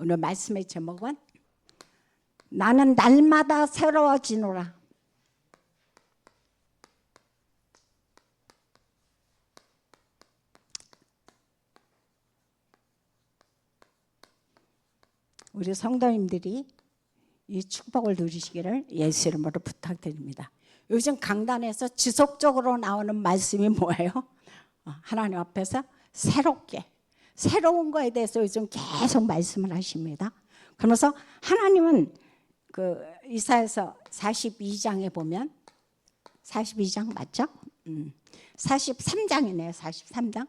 오늘 말씀의 제목은 나는 날마다 새로워지노라. 우리 성도님들이 이 축복을 누리시기를 예수 이름으로 부탁드립니다. 요즘 강단에서 지속적으로 나오는 말씀이 뭐예요? 하나님 앞에서 새로운 거에 대해서 요즘 계속 말씀을 하십니다. 그러면서 하나님은 그 이사야서 42장에 보면 42장 맞죠? 43장이네요. 43장.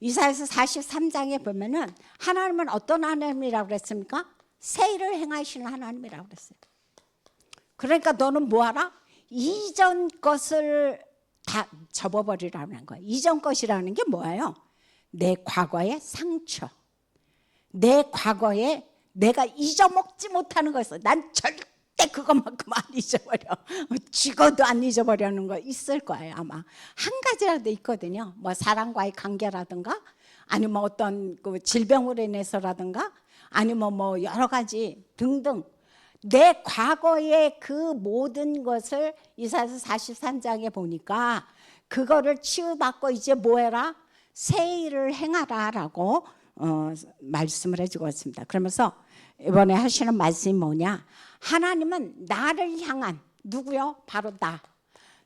이사야서 43장에 보면은 하나님은 어떤 하나님이라고 그랬습니까? 새 일을 행하시는 하나님이라고 그랬어요. 그러니까 너는 뭐하라? 이전 것을 다 접어버리라는 거예요. 이전 것이라는 게 뭐예요? 내 과거의 상처, 내 과거에 내가 잊어먹지 못하는 것을 난 절대 그것만큼 안 잊어버려. 죽어도 안 잊어버리는 거 있을 거예요. 아마 한 가지라도 있거든요. 뭐 사람과의 관계라든가 아니면 어떤 그 질병으로 인해서라든가 아니면 뭐 여러 가지 등등 내 과거의 그 모든 것을 이사야서 43장에 보니까 그거를 치유받고 이제 뭐해라? 새 일을 행하라라고 말씀을 해주고 있습니다. 그러면서 이번에 하시는 말씀이 뭐냐? 하나님은 나를 향한 누구요? 바로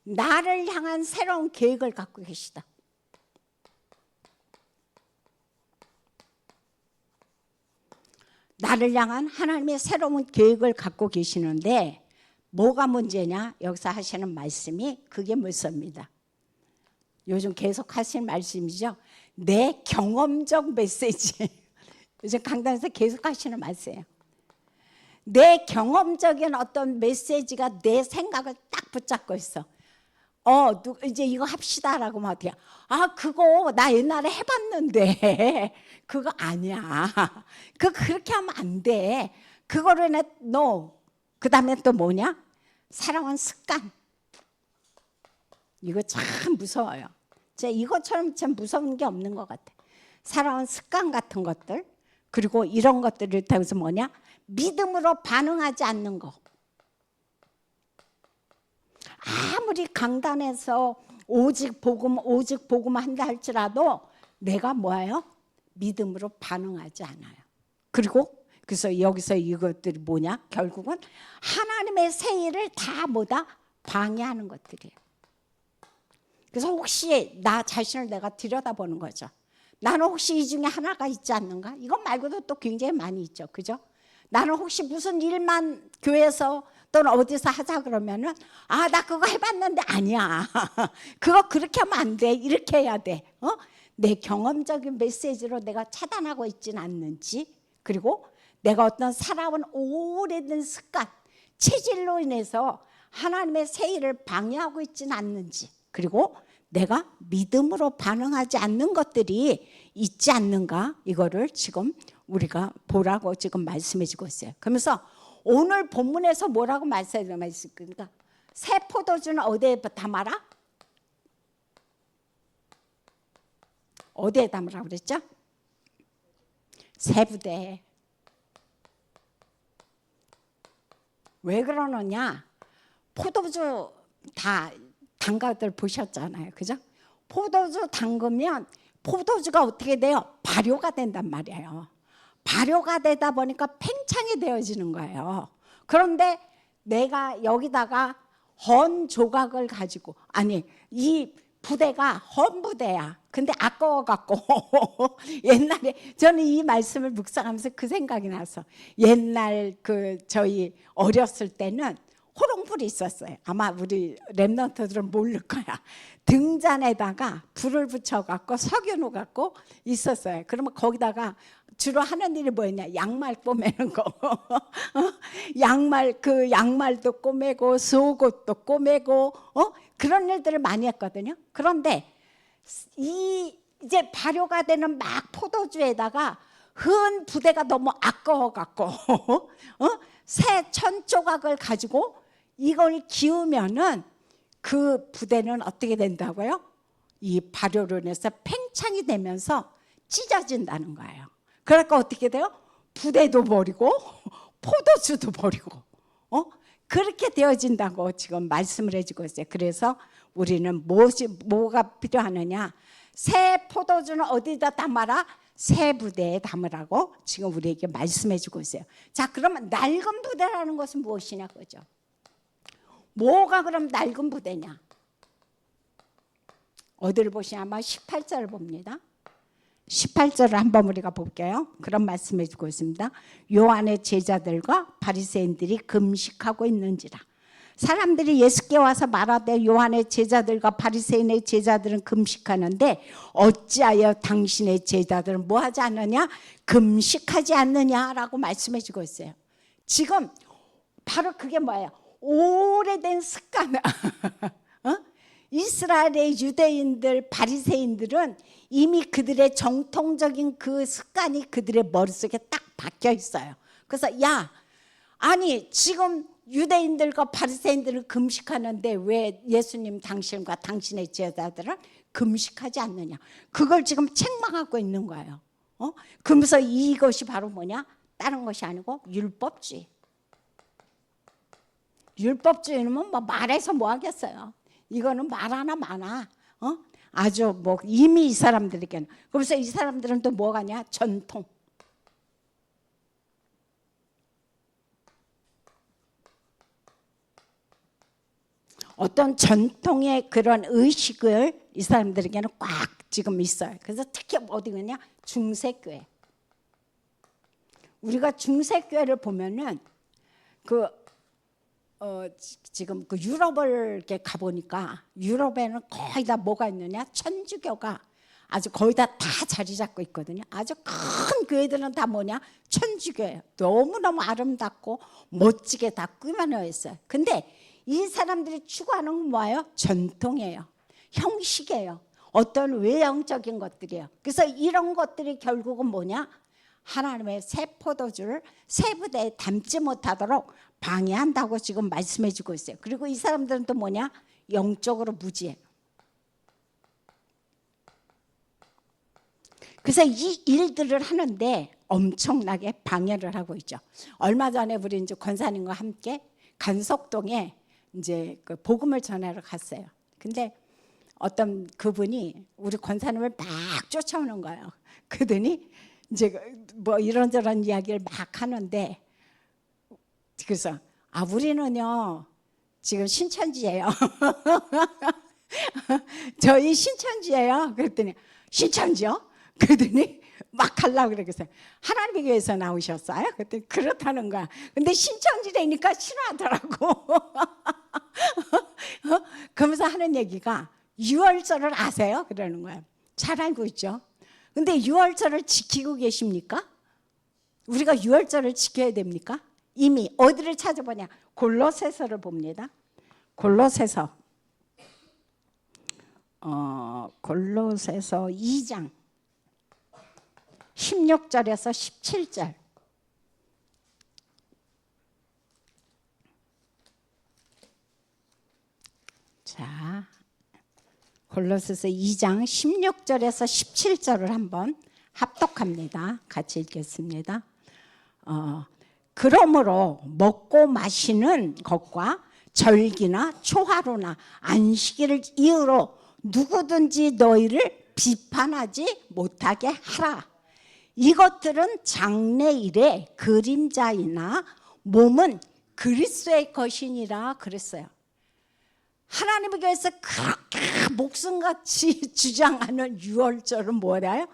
나를 향한 새로운 계획을 갖고 계시다. 나를 향한 하나님의 새로운 계획을 갖고 계시는데 뭐가 문제냐? 여기서 하시는 말씀이 그게 무엇입니다. 요즘 계속 하시는 말씀이죠. 내 경험적 메시지. 요즘 강단에서 계속 하시는 말씀이에요. 내 경험적인 어떤 메시지가 내 생각을 딱 붙잡고 있어. 이제 이거 합시다라고 하면 어떻게? 그거 나 옛날에 해봤는데 그거 아니야. 그렇게 하면 안 돼. 그거를 그 다음에 또 뭐냐? 살아온 습관. 이거 참 무서워요. 이것처럼 참 무서운 게 없는 것 같아. 살아온 습관 같은 것들 그리고 이런 것들을 통해서 뭐냐? 믿음으로 반응하지 않는 거. 아무리 강단에서 오직 복음 한다 할지라도 내가 뭐예요? 믿음으로 반응하지 않아요. 그래서 여기서 이것들이 뭐냐? 결국은 하나님의 새 일을 다 뭐다? 방해하는 것들이에요. 그래서 혹시 나 자신을 내가 들여다보는 거죠. 나는 혹시 이 중에 하나가 있지 않는가? 이것 말고도 또 굉장히 많이 있죠. 그죠? 나는 혹시 무슨 일만 교회에서 또는 어디서 하자 그러면은 나 그거 해봤는데 아니야. 그거 그렇게 하면 안 돼. 이렇게 해야 돼. 내 경험적인 메시지로 내가 차단하고 있지는 않는지 그리고 내가 어떤 살아온 오래된 습관, 체질로 인해서 하나님의 새 일을 방해하고 있지는 않는지 그리고 내가 믿음으로 반응하지 않는 것들이 있지 않는가 이거를 지금 우리가 보라고 지금 말씀해 주고 있어요. 그러면서 오늘 본문에서 뭐라고 말씀하십니까? 새 포도주는 어디에 담아라? 어디에 담으라고 그랬죠? 새 부대에. 왜 그러느냐? 포도주 다 담가들 보셨잖아요. 그죠? 포도주 담그면 포도주가 어떻게 돼요? 발효가 된단 말이에요. 발효가 되다 보니까 팽창이 되어지는 거예요. 그런데 내가 여기다가 헌 조각을 가지고 이 부대가 헌 부대야. 근데 아까워갖고 옛날에 저는 이 말씀을 묵상하면서 그 생각이 나서 옛날 저희 어렸을 때는 호롱불이 있었어요. 아마 우리 랩런트들은 모를 거야. 등잔에다가 불을 붙여갖고 석유놓고 있었어요. 그러면 거기다가 주로 하는 일이 뭐였냐? 양말 꼬매는 거. 양말도 꼬매고 속옷도 꼬매고 그런 일들을 많이 했거든요. 그런데 이제 발효가 되는 막 포도주에다가 흔 부대가 너무 아까워갖고 새 천 조각을 가지고 이걸 기우면은 그 부대는 어떻게 된다고요? 이 발효로 인해서 팽창이 되면서 찢어진다는 거예요. 그러니까 어떻게 돼요? 부대도 버리고 포도주도 버리고 그렇게 되어진다고 지금 말씀을 해주고 있어요. 그래서 우리는 뭐가 필요하느냐? 새 포도주는 어디다 담아라? 새 부대에 담으라고 지금 우리에게 말씀해주고 있어요. 자, 그러면 낡은 부대라는 것은 무엇이냐 그죠? 뭐가 그럼 낡은 부대냐? 어디를 보시냐? 아마 18절을 봅니다. 18절을 한번 우리가 볼게요. 그런 말씀해주고 있습니다. 요한의 제자들과 바리새인들이 금식하고 있는지라. 사람들이 예수께 와서 말하되 요한의 제자들과 바리새인의 제자들은 금식하는데 어찌하여 당신의 제자들은 뭐하지 않느냐? 금식하지 않느냐라고 말씀해주고 있어요. 지금 바로 그게 뭐예요? 오래된 습관. 이스라엘의 유대인들, 바리새인들은 이미 그들의 정통적인 그 습관이 그들의 머릿속에 딱 박혀 있어요. 그래서 야, 아니 지금 유대인들과 바리새인들은 금식하는데 왜 예수님 당신과 당신의 제자들은 금식하지 않느냐? 그걸 지금 책망하고 있는 거예요. 그러면서 이것이 바로 뭐냐? 다른 것이 아니고 율법주의. 율법주의는 뭐 말해서 뭐 하겠어요? 이거는 말 하나 많아. 아주 뭐 이미 이 사람들에게는. 그래서 이 사람들은 또 뭐가냐? 전통. 어떤 전통의 그런 의식을 이 사람들에게는 꽉 지금 있어요. 그래서 특히 어디냐? 중세교회. 우리가 중세교회를 보면은 지금 그 유럽을 이렇게 가보니까 유럽에는 거의 다 뭐가 있느냐? 천주교가 아주 거의 다 자리 잡고 있거든요. 아주 큰 교회들은 다 뭐냐? 천주교예요. 너무너무 아름답고 멋지게 다 꾸며져 있어요. 근데 이 사람들이 추구하는 건 뭐예요? 전통이에요. 형식이에요. 어떤 외형적인 것들이에요. 그래서 이런 것들이 결국은 뭐냐? 하나님의 새 포도주를 새 부대에 담지 못하도록 방해한다고 지금 말씀해 주고 있어요. 그리고 이 사람들은 또 뭐냐? 영적으로 무지해요. 그래서 이 일들을 하는데 엄청나게 방해를 하고 있죠. 얼마 전에 우리 이제 권사님과 함께 간석동에 이제 그 복음을 전하러 갔어요. 근데 어떤 그분이 우리 권사님을 막 쫓아오는 거예요. 그러더니 이제 뭐 이런저런 이야기를 막 하는데 그래서 우리는요 지금 신천지예요. 저희 신천지예요. 그랬더니 신천지요? 그러더니 막 하려고 그랬어요. 하나님의 교회에서 나오셨어요? 그랬더니 그렇다는 거야. 근데 신천지라니까 싫어하더라고. 그러면서 하는 얘기가 유월절을 아세요? 그러는 거예요. 잘 알고 있죠. 근데 유월절을 지키고 계십니까? 우리가 유월절을 지켜야 됩니까? 이미 어디를 찾아보냐? 골로새서를 봅니다. 골로새서 2장 16절에서 17절. 자, 골로새서 2장 16절에서 17절을 한번 합독합니다. 같이 읽겠습니다. 그러므로 먹고 마시는 것과 절기나 초하루나 안식일을 이유로 누구든지 너희를 비판하지 못하게 하라. 이것들은 장래일의 그림자이나 몸은 그리스도의 것이니라 그랬어요. 하나님의 교회에서 그렇게 목숨같이 주장하는 유월절은 뭐래요?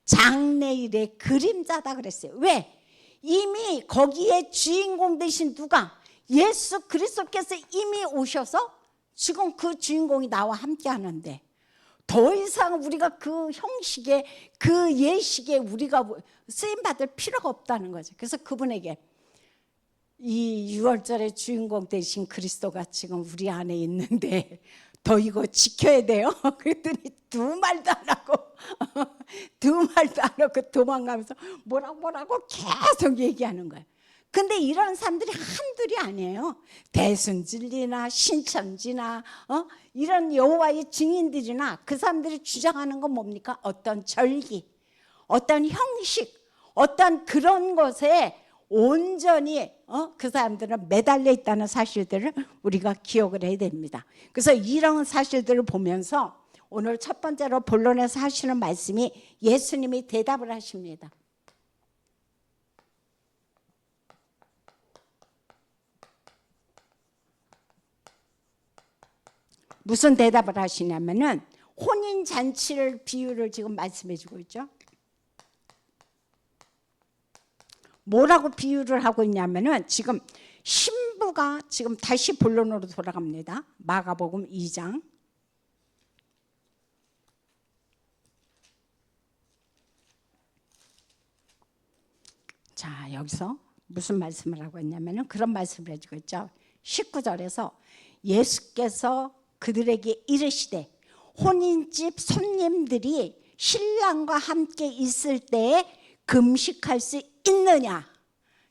장래일의 그림자다 그랬어요. 왜? 이미 거기에 주인공 되신 누가? 예수 그리스도께서 이미 오셔서 지금 그 주인공이 나와 함께 하는데 더 이상 우리가 그 형식에 그 예식에 우리가 쓰임받을 필요가 없다는 거죠. 그래서 그분에게 이 유월절의 주인공 되신 그리스도가 지금 우리 안에 있는데 더 이거 지켜야 돼요. 그랬더니 두 말도 안 하고 도망가면서 뭐라고 계속 얘기하는 거예요. 근데 이런 사람들이 한둘이 아니에요. 대순진리나 신천지나 이런 여호와의 증인들이나 그 사람들이 주장하는 건 뭡니까? 어떤 절기, 어떤 형식, 어떤 그런 것에 온전히 그 사람들은 매달려 있다는 사실들을 우리가 기억을 해야 됩니다. 그래서 이런 사실들을 보면서 오늘 첫 번째로 본론에서 하시는 말씀이 예수님이 대답을 하십니다. 무슨 대답을 하시냐면은 혼인잔치를 비유를 지금 말씀해 주고 있죠. 뭐라고 비유를 하고 있냐면은 지금 신부가 지금 다시 본론으로 돌아갑니다. 마가복음 2장. 자, 여기서 무슨 말씀을 하고 있냐면은 그런 말씀을 해주고 있죠. 19절에서 예수께서 그들에게 이르시되 혼인집 손님들이 신랑과 함께 있을 때에 금식할 수 있느냐?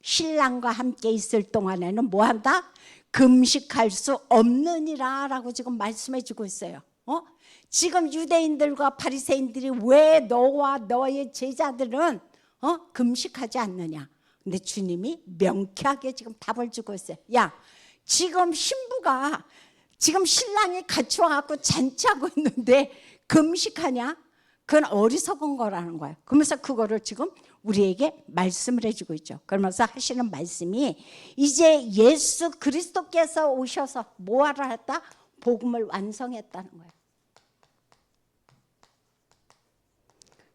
신랑과 함께 있을 동안에는 뭐한다? 금식할 수 없느니라 라고 지금 말씀해 주고 있어요. 지금 유대인들과 바리새인들이 왜 너와 너의 제자들은 금식하지 않느냐? 근데 주님이 명쾌하게 지금 답을 주고 있어요. 야, 지금 신부가 지금 신랑이 같이 와갖고 잔치하고 있는데 금식하냐? 그건 어리석은 거라는 거예요. 그러면서 그거를 지금 우리에게 말씀을 해주고 있죠. 그러면서 하시는 말씀이 이제 예수 그리스도께서 오셔서 뭐하러 했다? 복음을 완성했다는 거예요.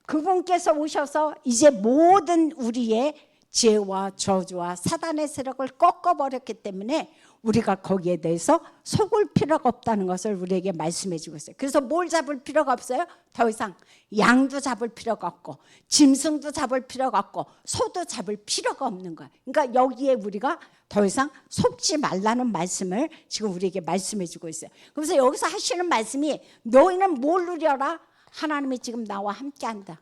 그분께서 오셔서 이제 모든 우리의 죄와 저주와 사단의 세력을 꺾어버렸기 때문에 우리가 거기에 대해서 속을 필요가 없다는 것을 우리에게 말씀해 주고 있어요. 그래서 뭘 잡을 필요가 없어요? 더 이상 양도 잡을 필요가 없고 짐승도 잡을 필요가 없고 소도 잡을 필요가 없는 거예요. 그러니까 여기에 우리가 더 이상 속지 말라는 말씀을 지금 우리에게 말씀해 주고 있어요. 그래서 여기서 하시는 말씀이 너희는 뭘 누려라? 하나님이 지금 나와 함께한다.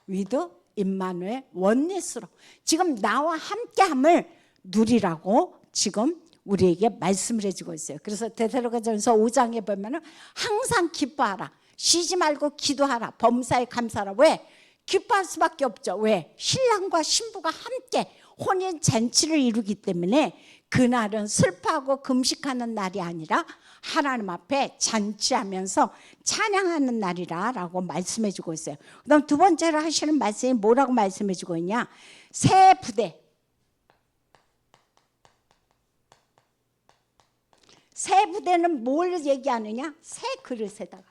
위드 임마누엘 원리스로 지금 나와 함께함을 누리라고 지금 우리에게 말씀을 해주고 있어요. 그래서 데살로니가전서 5장에 보면은 항상 기뻐하라, 쉬지 말고 기도하라, 범사에 감사하라. 왜? 기뻐할 수밖에 없죠. 왜? 신랑과 신부가 함께 혼인 잔치를 이루기 때문에 그날은 슬퍼하고 금식하는 날이 아니라 하나님 앞에 잔치하면서 찬양하는 날이라 라고 말씀해 주고 있어요. 그 다음 두 번째로 하시는 말씀이 뭐라고 말씀해 주고 있냐? 새 부대. 새 부대는 뭘 얘기하느냐? 새 그릇에다가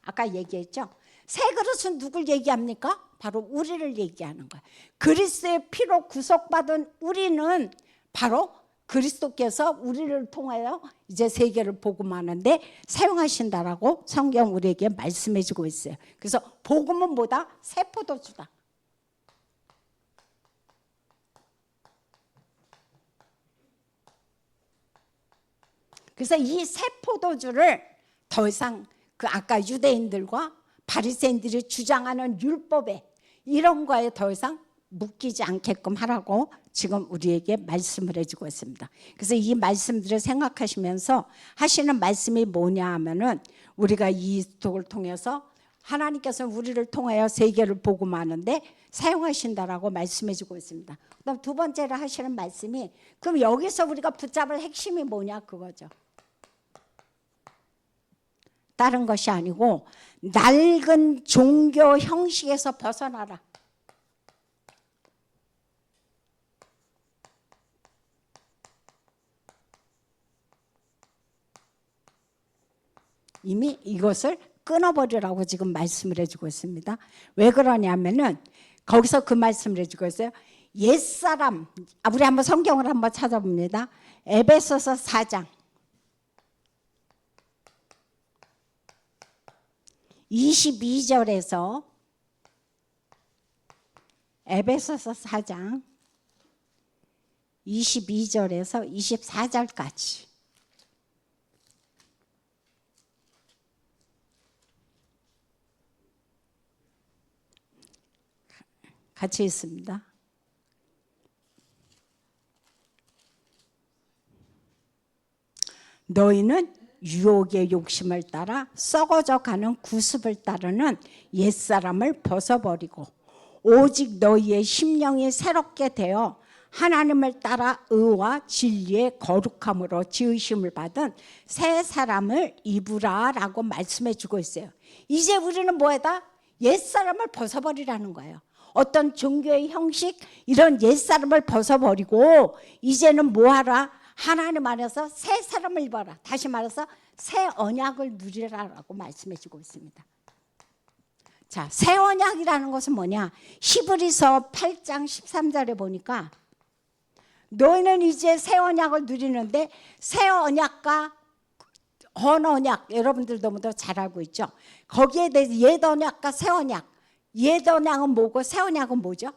아까 얘기했죠. 새 그릇은 누굴 얘기합니까? 바로 우리를 얘기하는 거예요. 그리스도의 피로 구속받은 우리는 바로 그리스도께서 우리를 통하여 이제 세계를 복음하는데 사용하신다라고 성경 우리에게 말씀해 주고 있어요. 그래서 복음은 뭐다? 새 포도주다. 그래서 이 새 포도주를 더 이상 그 아까 유대인들과 바리새인들이 주장하는 율법에 이런 거에 더 이상 묶이지 않게끔 하라고 지금 우리에게 말씀을 해주고 있습니다. 그래서 이 말씀들을 생각하시면서 하시는 말씀이 뭐냐 하면은 우리가 이 독을 통해서 하나님께서 우리를 통하여 세계를 복음하는데 사용하신다라고 말씀해주고 있습니다. 그다음 두 번째로 하시는 말씀이 그럼 여기서 우리가 붙잡을 핵심이 뭐냐 그거죠. 다른 것이 아니고 낡은 종교 형식에서 벗어나라. 이미 이것을 끊어버리라고 지금 말씀을 해주고 있습니다. 왜 그러냐면은 거기서 그 말씀을 해주고 있어요. 옛사람, 우리 한번 성경을 한번 찾아봅니다. 에베소서 4장 22절에서 에베소서 4장 22절에서 24절까지 같이 있습니다. 너희는 유혹의 욕심을 따라 썩어져 가는 구습을 따르는 옛사람을 벗어버리고 오직 너희의 심령이 새롭게 되어 하나님을 따라 의와 진리의 거룩함으로 지으심을 받은 새 사람을 입으라 라고 말씀해 주고 있어요. 이제 우리는 뭐에다? 옛사람을 벗어버리라는 거예요. 어떤 종교의 형식 이런 옛사람을 벗어버리고 이제는 뭐하라? 하나님 안에서 새 사람을 입어라. 다시 말해서 새 언약을 누리라라고 말씀해 주고 있습니다. 자, 새 언약이라는 것은 뭐냐? 히브리서 8장 13절에 보니까 너희는 이제 새 언약을 누리는데 새 언약과 헌 언약 여러분들도 모두 잘 알고 있죠. 거기에 대해서 옛 언약과 새 언약. 옛 언약은 뭐고 새 언약은 뭐죠?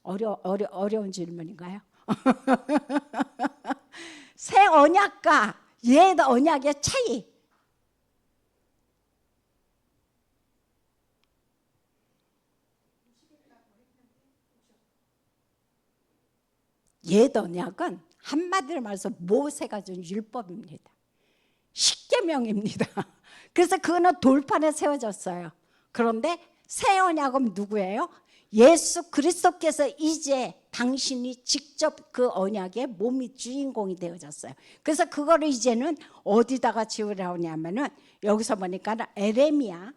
어려운 질문인가요? 새 언약과 옛 언약의 차이. 옛 언약은 한마디로 말해서 모세가 준 율법입니다. 십계명입니다. 그래서 그거는 돌판에 세워졌어요. 그런데 새 언약은 누구예요? 예수 그리스도께서 이제 당신이 직접 그 언약의 몸이 주인공이 되어졌어요. 그래서 그거를 이제는 어디다가 지으라고 하냐면은 여기서 보니까 에레미야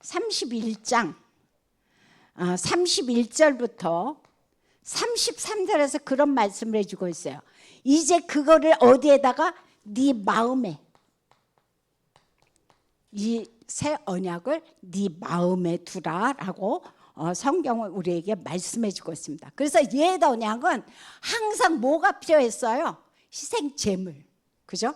31장 31절부터 33절에서 그런 말씀을 해주고 있어요. 이제 그거를 어디에다가 네 마음에 이 새 언약을 네 마음에 두라라고 성경은 우리에게 말씀해 주고 있습니다. 그래서 옛 언약은 항상 뭐가 필요했어요? 희생 제물. 그죠?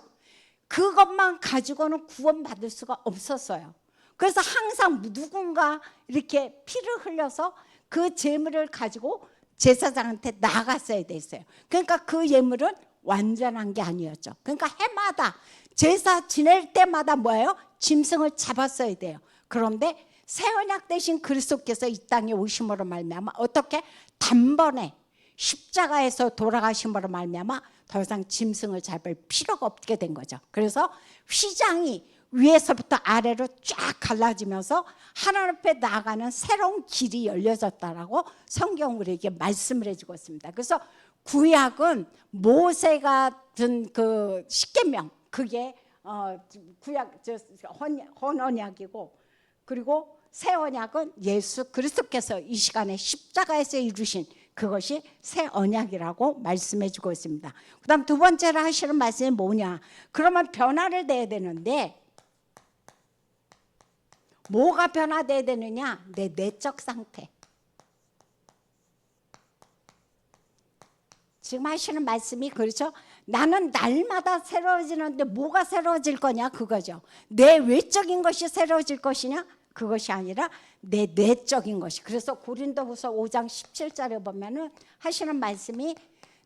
그것만 가지고는 구원받을 수가 없었어요. 그래서 항상 누군가 이렇게 피를 흘려서 그 제물을 가지고 제사장한테 나갔어야 됐어요. 그러니까 그 예물은 완전한 게 아니었죠. 그러니까 해마다 제사 지낼 때마다 뭐예요? 짐승을 잡았어야 돼요. 그런데 새 언약 대신 그리스도께서 이 땅에 오심으로 말미암아 어떻게? 단번에 십자가에서 돌아가심으로 말미암아 더 이상 짐승을 잡을 필요가 없게 된 거죠. 그래서 휘장이 위에서부터 아래로 쫙 갈라지면서 하나님 앞에 나아가는 새로운 길이 열려졌다라고 성경 우리에게 말씀을 해주고 있습니다. 그래서 구약은 모세가 든 그 십계명 그게 구약 헌 언약이고, 그리고 새 언약은 예수 그리스도께서 이 시간에 십자가에서 이루신 그것이 새 언약이라고 말씀해 주고 있습니다. 그 다음 두 번째로 하시는 말씀이 뭐냐? 그러면 변화를 내야 되는데 뭐가 변화돼야 되느냐? 내 내적 상태. 지금 하시는 말씀이 그렇죠? 나는 날마다 새로워지는데 뭐가 새로워질 거냐? 그거죠. 내 외적인 것이 새로워질 것이냐? 그것이 아니라 내 내적인 것이. 그래서 고린도후서 5장 17절에 보면은 하시는 말씀이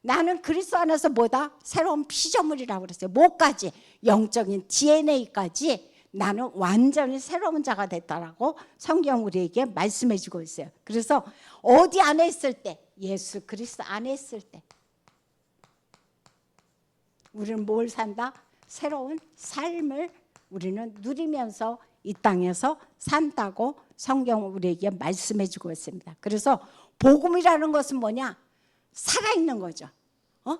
나는 그리스도 안에서 뭐다? 새로운 피조물이라고 그랬어요. 뭐까지? 영적인 DNA까지 나는 완전히 새로운 자가 됐다라고 성경 우리에게 말씀해 주고 있어요. 그래서 어디 안에 있을 때? 예수 그리스도 안에 있을 때 우리는 뭘 산다? 새로운 삶을 우리는 누리면서 이 땅에서 산다고 성경 우리에게 말씀해 주고 있습니다. 그래서 복음이라는 것은 뭐냐? 살아있는 거죠.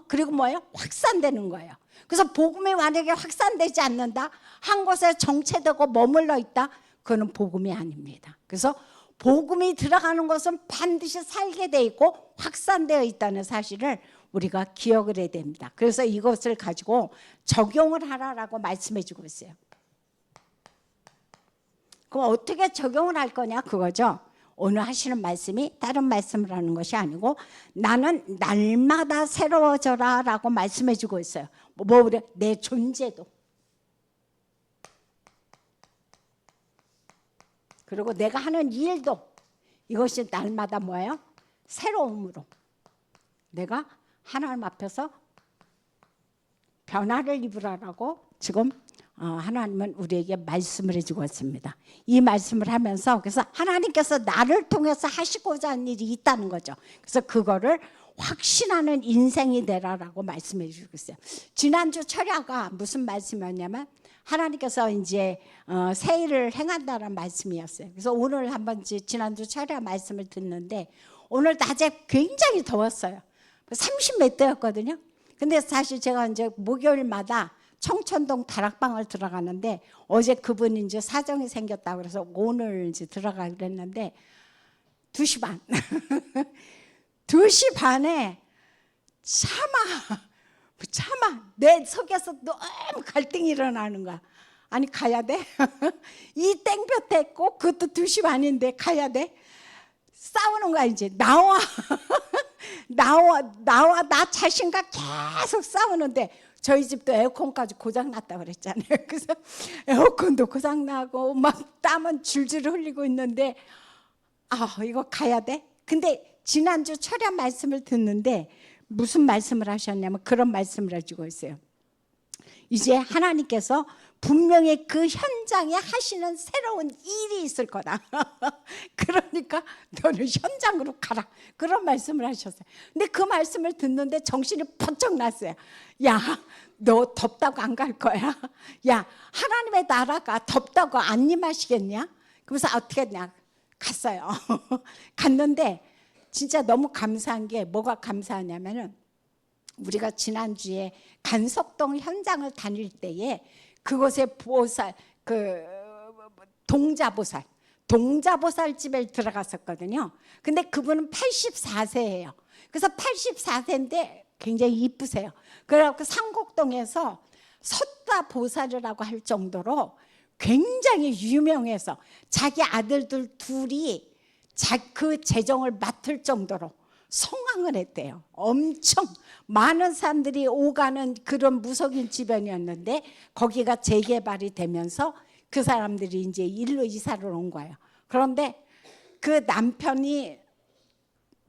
그리고 뭐예요? 확산되는 거예요. 그래서 복음이 만약에 확산되지 않는다, 한 곳에 정체되고 머물러 있다, 그거는 복음이 아닙니다. 그래서 복음이 들어가는 것은 반드시 살게 돼 있고 확산되어 있다는 사실을 우리가 기억을 해야 됩니다. 그래서 이것을 가지고 적용을 하라라고 말씀해 주고 있어요. 그럼 어떻게 적용을 할 거냐? 그거죠. 오늘 하시는 말씀이 다른 말씀을 하는 것이 아니고 나는 날마다 새로워져라 라고 말씀해 주고 있어요. 내 존재도. 그리고 내가 하는 일도 이것이 날마다 뭐예요? 새로움으로 내가 하나님 앞에서 변화를 입으라라고 지금 하나님은 우리에게 말씀을 해주고 있습니다. 이 말씀을 하면서 그래서 하나님께서 나를 통해서 하시고자 하는 일이 있다는 거죠. 그래서 그거를 확신하는 인생이 되라라고 말씀해 주고 있어요. 지난주 철야가 무슨 말씀이었냐면 하나님께서 이제 세일을 행한다는 말씀이었어요. 그래서 오늘 한번 지난주 철야 말씀을 듣는데 오늘 낮에 굉장히 더웠어요. 30 몇 도였거든요. 근데 사실 제가 이제 목요일마다 청천동 다락방을 들어가는데 어제 그분이 이제 사정이 생겼다고 그래서 오늘 이제 들어가기로 했는데 2시 반. 2시 반에 차마 내 속에서 너무 갈등이 일어나는 거야. 아니 가야 돼? 이 땡볕에 꼭 그것도 2시 반인데 가야 돼? 싸우는 거야 이제. 나와 나 자신과 계속 싸우는데 저희 집도 에어컨까지 고장났다고 그랬잖아요. 그래서 에어컨도 고장나고 막 땀은 줄줄 흘리고 있는데 이거 가야 돼? 근데 지난주 철야 말씀을 듣는데 무슨 말씀을 하셨냐면 그런 말씀을 해주고 있어요. 이제 하나님께서 분명히 그 현장에 하시는 새로운 일이 있을 거다. 그러니까 너는 현장으로 가라. 그런 말씀을 하셨어요. 근데 그 말씀을 듣는데 정신이 번쩍 났어요. 야, 너 덥다고 안 갈 거야? 야, 하나님의 나라가 덥다고 안 임하시겠냐? 그래서 어떻게 했냐? 갔어요. 갔는데 진짜 너무 감사한 게 뭐가 감사하냐면은 우리가 지난주에 간석동 현장을 다닐 때에 그곳에 보살 동자보살 집에 들어갔었거든요. 근데 그분은 84세예요. 그래서 84세인데 굉장히 이쁘세요. 그래갖고 상곡동에서 섰다 보살이라고 할 정도로 굉장히 유명해서 자기 아들들 둘이 그 재정을 맡을 정도로 성황을 했대요. 엄청 많은 사람들이 오가는 그런 무속인 주변이었는데 거기가 재개발이 되면서 그 사람들이 이제 일로 이사를 온 거예요. 그런데 그 남편이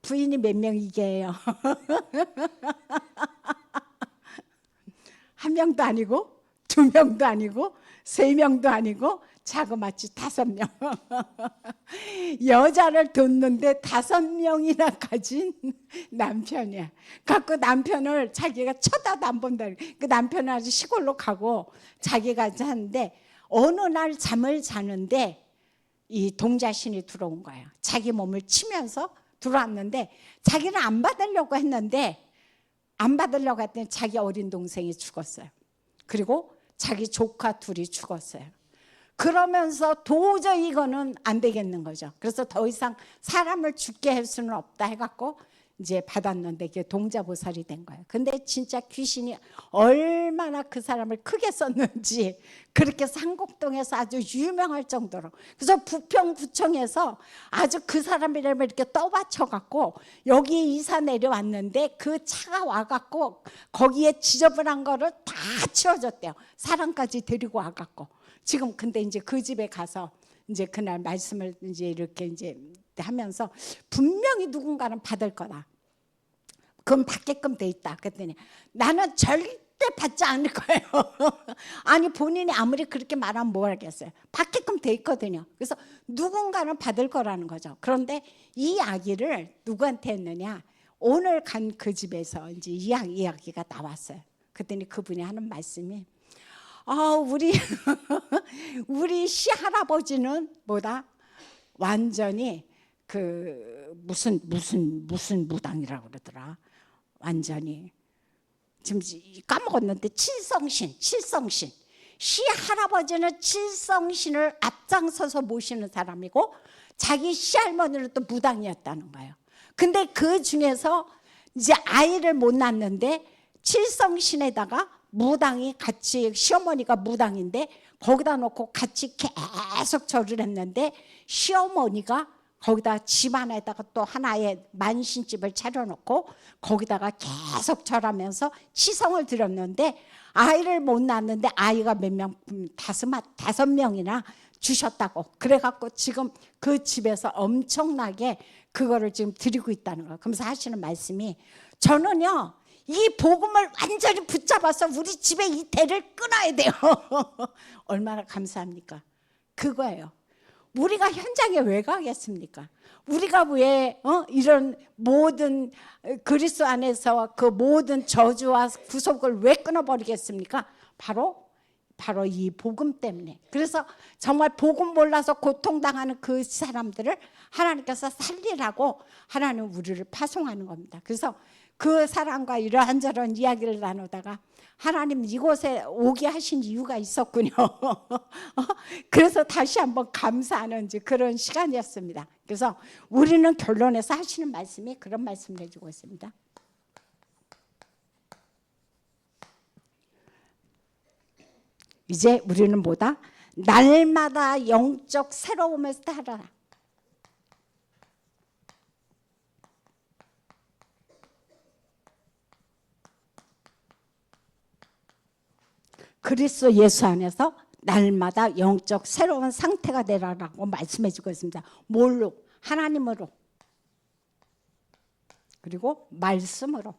부인이 몇 명이게요? 한 명도 아니고 2명도 아니고 3명도 아니고 자그마치 5명. 여자를 뒀는데 5명이나 가진 남편이야. 갖고 남편을 자기가 쳐다도 안 본다. 그 남편은 아주 시골로 가고 자기가 하는데 어느 날 잠을 자는데 이 동자신이 들어온 거예요. 자기 몸을 치면서 들어왔는데 자기는 안 받으려고 했는데 안 받으려고 했더니 자기 어린 동생이 죽었어요. 그리고 자기 조카 둘이 죽었어요. 그러면서 도저히 이거는 안 되겠는 거죠. 그래서 더 이상 사람을 죽게 할 수는 없다 해갖고 이제 받았는데 이게 동자보살이 된 거예요. 근데 진짜 귀신이 얼마나 그 사람을 크게 썼는지 그렇게 상곡동에서 아주 유명할 정도로. 그래서 부평구청에서 아주 그 사람 이름을 이렇게 떠받쳐갖고 여기 이사 내려왔는데 그 차가 와갖고 거기에 지저분한 거를 다 치워줬대요. 사람까지 데리고 와갖고. 지금 근데 이제 그 집에 가서 이제 그날 말씀을 이제 이렇게 이제 하면서 분명히 누군가는 받을 거다. 그건 받게끔 돼 있다. 그랬더니 나는 절대 받지 않을 거예요. 아니 본인이 아무리 그렇게 말하면 뭘 하겠어요. 받게끔 돼 있거든요. 그래서 누군가는 받을 거라는 거죠. 그런데 이 이야기를 누구한테 했느냐? 오늘 간 그 집에서 이제 이야기가 나왔어요. 그랬더니 그분이 하는 말씀이 우리 시할아버지는 뭐다? 완전히 그 무슨 무당이라고 그러더라. 완전히 지금 까먹었는데 칠성신. 시할아버지는 칠성신을 앞장서서 모시는 사람이고 자기 시할머니는 또 무당이었다는 거예요. 근데 그 중에서 이제 아이를 못 낳는데 칠성신에다가 무당이 같이 시어머니가 무당인데 거기다 놓고 같이 계속 절을 했는데 시어머니가 거기다 집 안에다가 또 하나의 만신집을 차려놓고 거기다가 계속 절하면서 치성을 드렸는데 아이를 못 낳았는데 아이가 몇 명, 5명이나 주셨다고. 그래갖고 지금 그 집에서 엄청나게 그거를 지금 드리고 있다는 거예요. 그러면서 하시는 말씀이 저는요 이 복음을 완전히 붙잡아서 우리 집에 이 대를 끊어야 돼요. 얼마나 감사합니까? 그거예요. 우리가 현장에 왜 가겠습니까? 우리가 왜 이런 모든 그리스도 안에서 그 모든 저주와 구속을 왜 끊어버리겠습니까? 바로 이 복음 때문에. 그래서 정말 복음 몰라서 고통당하는 그 사람들을 하나님께서 살리라고 하나님 우리를 파송하는 겁니다. 그래서 그 사람과 이러한저런 이야기를 나누다가 하나님 이곳에 오게 하신 이유가 있었군요. 그래서 다시 한번 감사하는 그런 시간이었습니다. 그래서 우리는 결론에서 하시는 말씀이 그런 말씀을 해주고 있습니다. 이제 우리는 뭐다? 날마다 영적 새로움을 따라. 그리스도 예수 안에서 날마다 영적 새로운 상태가 되라라고 말씀해 주고 있습니다. 뭘로? 하나님으로. 그리고 말씀으로.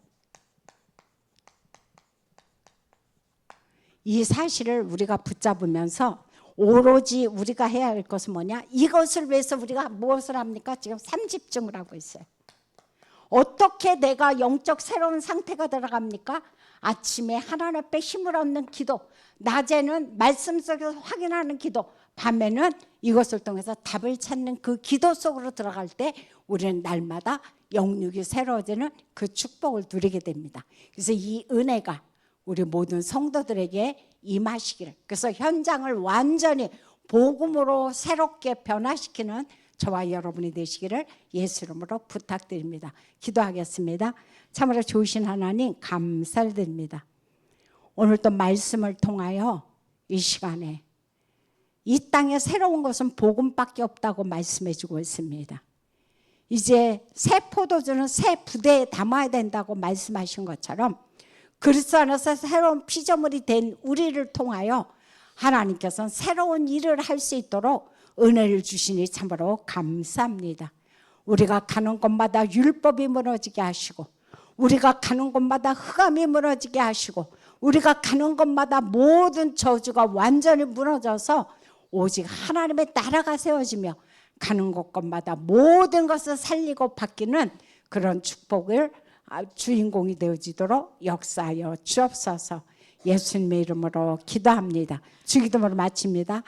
이 사실을 우리가 붙잡으면서 오로지 우리가 해야 할 것은 뭐냐? 이것을 위해서 우리가 무엇을 합니까? 지금 3집중을 하고 있어요. 어떻게 내가 영적 새로운 상태가 들어갑니까? 아침에 하나님 앞에 힘을 얻는 기도, 낮에는 말씀 속에서 확인하는 기도, 밤에는 이것을 통해서 답을 찾는 그 기도 속으로 들어갈 때 우리는 날마다 영육이 새로워지는 그 축복을 누리게 됩니다. 그래서 이 은혜가 우리 모든 성도들에게 임하시기를, 그래서 현장을 완전히 복음으로 새롭게 변화시키는 저와 여러분이 되시기를 예수 이름으로 부탁드립니다. 기도하겠습니다. 참으로 좋으신 하나님 감사를 드립니다. 오늘 또 말씀을 통하여 이 시간에 이 땅에 새로운 것은 복음밖에 없다고 말씀해 주고 있습니다. 이제 새 포도주는 새 부대에 담아야 된다고 말씀하신 것처럼 그리스도 안에서 새로운 피조물이 된 우리를 통하여 하나님께서는 새로운 일을 할 수 있도록 은혜를 주시니 참으로 감사합니다. 우리가 가는 곳마다 율법이 무너지게 하시고, 우리가 가는 곳마다 흑암이 무너지게 하시고, 우리가 가는 곳마다 모든 저주가 완전히 무너져서 오직 하나님의 나라가 세워지며 가는 곳마다 모든 것을 살리고 바뀌는 그런 축복을 주인공이 되어지도록 역사하여 주옵소서. 예수님의 이름으로 기도합니다. 주기도문을 마칩니다.